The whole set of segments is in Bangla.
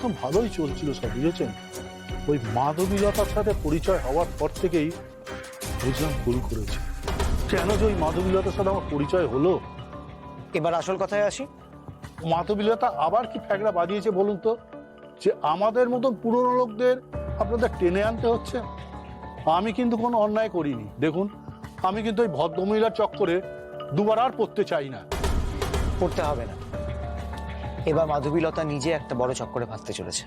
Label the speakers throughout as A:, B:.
A: একদম ভালোই চলছিল সব, বুঝেছেন? ওই মাধবীলতার সাথে পরিচয় হওয়ার পর থেকেই বুঝলাম ভুল করেছি। কেন যে ওই মাধবীলতার সাথে আমার পরিচয় হলো।
B: এবার আসল কথায় আসি।
A: মাধবীলতা আবার কি ফ্যাগড়া বাজিয়েছে বলুন তো, যে আমাদের মতন পুরনো লোকদের আপনাদের টেনে আনতে হচ্ছে? আমি কিন্তু কোনো অন্যায় করিনি। দেখুন, আমি কিন্তু ওই ভদ্রমহিলার চক্করে দুবার আর পড়তে চাই না।
B: করতে হবে না। এবার মাধবীলতা নিজে একটা বড় চক্করে ফাঁসতে চলেছে।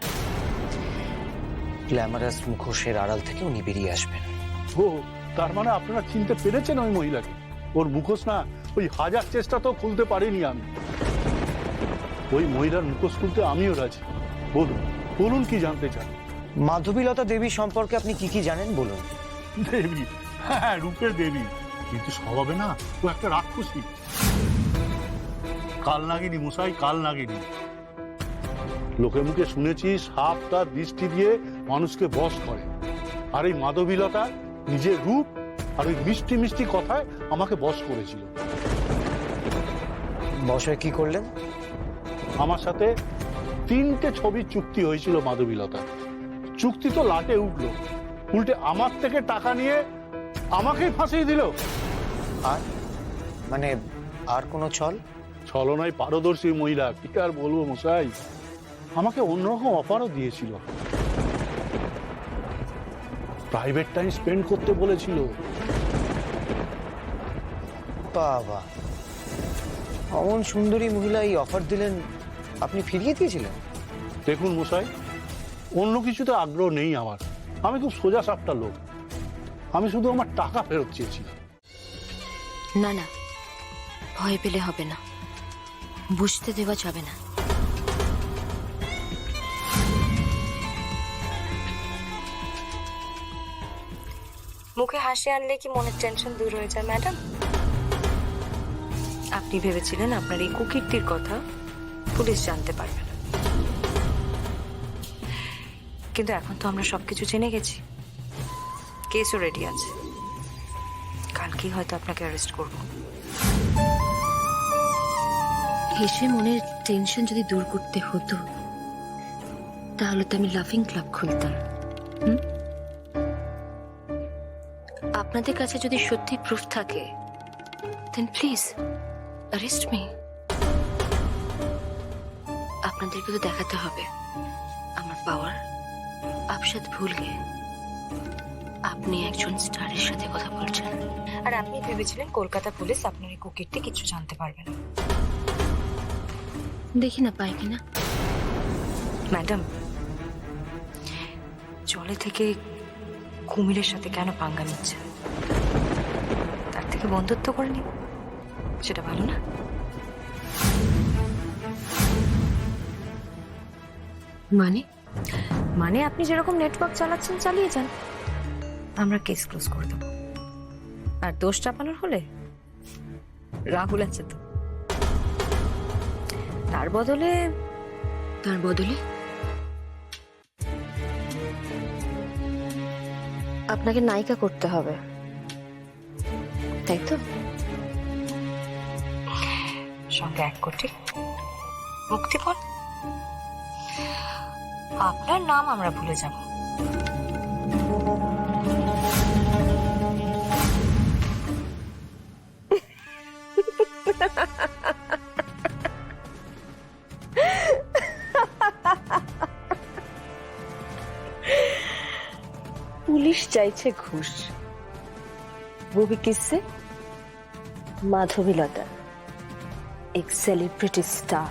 B: গ্ল্যামারাস মুখোশের আড়াল থেকে উনি বেরিয়ে আসবেন।
A: ও, তার মানে আপনারা চিনতে পেরেছেন ওই মহিলাকে? ওর মুখোশ না ওই হাজার চেষ্টা তো খুলতে পারিনি আমি। ওই মহিলার মুখোশ খুলতে আমিও রাজি। বলুন বলুন, কি জানতে চান?
B: মাধবীলতা দেবী সম্পর্কে আপনি কি কি জানেন বলুন।
A: দেবী? হ্যাঁ, রূপের দেবী, কিন্তু স্বভাবে না ও একটা রাক্ষসী। কাল নাগিনী মশাই, কাল নাগিনী। লোকে মুখে শুনেছি সাপ তার দৃষ্টি দিয়ে মানুষকে বশ করে। আর এই মাধবীলতা নিজের রূপ আর ওই মিষ্টি মিষ্টি কথায় আমাকে বশ করেছিল।
B: বসে কি করলেন?
A: আমার সাথে 3টে ছবির চুক্তি হয়েছিল মাধবীলতা। চুক্তি তো লাটে উঠলো, উল্টে আমার থেকে টাকা নিয়ে আমাকেই ফাঁসিয়ে দিল।
B: আর মানে আর কোনো ছল?
A: ছলনায় পারদর্শী মহিলা, কি আর বলবো মশাই। আমাকে অন্যরকম অফারও দিয়েছিল, প্রাইভেট টাইম স্পেন্ড করতে বলেছিল।
B: বাবা, অমন সুন্দরী মহিলা এই অফার দিলেন, আপনি ফিরিয়ে দিয়েছিলেন?
A: দেখুন মশাই, অন্য কিছুতে আগ্রহ নেই আমার। আমি খুব সোজা সাপটা লোক। আমি শুধু আমার টাকা ফেরত চেয়েছিলাম।
C: না না, ভয় পেলে হবে না, বুঝতে দেওয়া যাবে না। মুখে হাসি আনলে কি মনের টেনশন দূর হয়ে যায় ম্যাডাম? আপনি ভেবেছিলেন আপনার এই কুকীর্তির কথা পুলিশ জানতে পারবে না, কিন্তু এখন তো আমরা সবকিছু জেনে গেছি। কেসও রেডি আছে, কালকেই হয়তো আপনাকে অ্যারেস্ট করব। হেসে মনের টেনশন যদি দূর করতে হতো তাহলে তো আমি লাফিং ক্লাব খুলতাম। আপনাদের কাছে যদি সত্যি প্রুফ থাকে দেন প্লিজ অ্যারেস্ট মি। আপনাদেরকে তো দেখাতে হবে আমার পাওয়ার। আপসাদ ভুল গিয়ে আপনি একজন স্টারের সাথে কথা বলছেন, আর আপনি ভেবেছিলেন কলকাতা পুলিশ আপনার এই কুকীর্তি কিছু জানতে পারবে না। দেখি না পাই কিনা। ম্যাডাম, জলে থেকে কুমিরের সাথে কেন পাঙ্গা নিচ্ছে? তার থেকে বন্ধুত্ব করে নিন, সেটা ভালো না? মানে আপনি যেরকম নেটওয়ার্ক চালাচ্ছেন চালিয়ে যান, আমরা কেস ক্লোজ করে দেব। আর দোষ চাপানোর হলে রাহুল আছে তো, তার বদলে আপনাকে নায়িকা করতে হবে, তাই তো? সঙ্গে 1 কোটি মুক্তিপণ। আপনার নাম আমরা ভুলে যাব।
D: पुलिस চাইছে ঘুষ, वो भी किससे? माधवीलता, एक सेलिब्रिटी स्टार।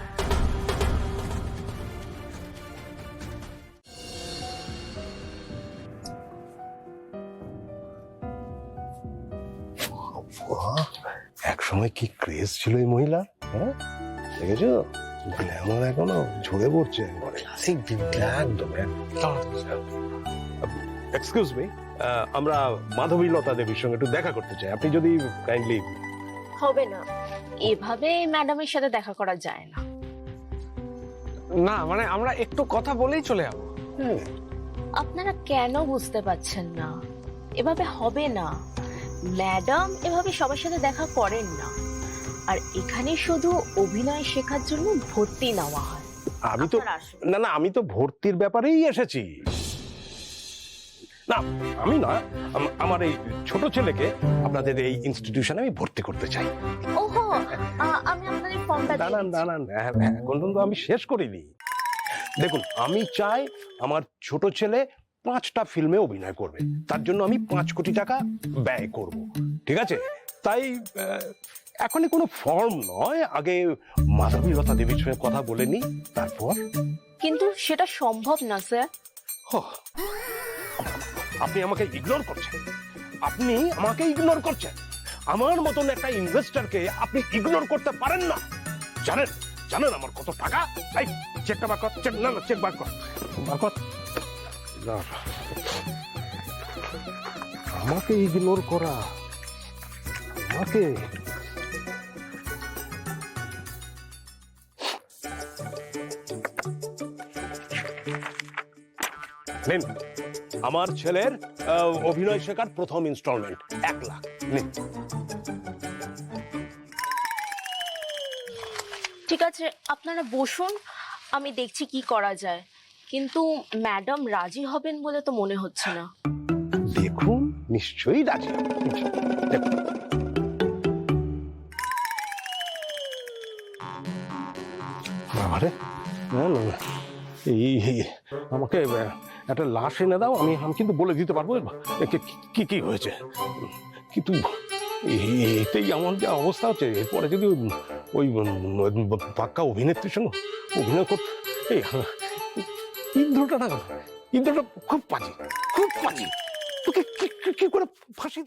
E: এক সময় কি ক্রেজ ছিল এই মহিলা, হ্যাঁ দেখেছো? গ্ল্যামার এখনো ঝরে পড়ছে একবারে। ক্লাসিক বিউটি একদম। এক্সকিউজ মি, আমরা মাধবীলতা দেবীর সঙ্গে একটু দেখা করতে চাই, আপনি যদি কাইন্ডলি।
D: হবে না, এভাবে ম্যাডামের সাথে দেখা করা যায় না।
F: না মানে আমরা একটু কথা বলেই চলে যাবো।
D: আপনারা কেন বুঝতে পারছেন না? এভাবে হবে না। ম্যাডাম এভাবে সবার সাথে দেখা করেন না। আর এখানে শুধু অভিনয় শেখার জন্য ভর্তি নেওয়া হয়।
E: আমি তো
D: আপনারা আসুন।
E: না না আমি তো ভর্তির ব্যাপারেই এসেছি। না আমি না আমার এই ছোট ছেলেকে আপনাদের এই ইনস্টিটিউশনে আমি ভর্তি করতে চাই।
D: ওহো, আমি আপনাদের ফর্মটা
E: না না না না না, এখন পর্যন্ত আমি শেষ করিনি। দেখুন আমি চাই আমার ছোট ছেলে 5টা ফিল্মে অভিনয় করবে, তার জন্য আমি 5 কোটি টাকা ব্যয় করব, ঠিক আছে? তাই এখনই কোনো ফর্ম নয়, আগে মাধবীলতা দেবীর সঙ্গে কথা বলে নি, তারপর।
D: কিন্তু সেটা সম্ভব না স্যার।
E: আপনি আমাকে ইগনোর করছেন, আপনি আমাকে ইগনোর করছেন। আমার মতন একটা ইনভেস্টরকে আপনি ইগনোর করতে পারেন না। জানেন জানেন আমার কত টাকা? এই চেকটা বার কর, চেক না না চেক বার কর, বার কর। না, আমাকে ইগনোর করা, আমাকে নিন আমার ছেলের অভিনয় শেখার প্রথম ইনস্টলমেন্ট 1 লাখ নিন।
D: ঠিক আছে, আপনারা বসুন, আমি দেখছি কি করা যায়। কিন্তু ম্যাডাম রাজি হবেন বলে তো মনে হচ্ছে না।
E: দেখুন নিশ্চয়ই রাজি হবেন। দেখুন বাবারে, না না না, এই আমাকে একটা লাশ এনে দাও, আমি আমি কিন্তু বলে দিতে পারবো কি কি হয়েছে। কিন্তু এতেই আমার যে অবস্থা হচ্ছে, এরপরে যদি ওই পাক্কা অভিনেত্রীর সঙ্গে অভিনয় করতে, এই ইন্দ্রটা না, ইন্দ্রটা খুব পাজি, খুব পাজি। তোকে কি করে ফাঁসি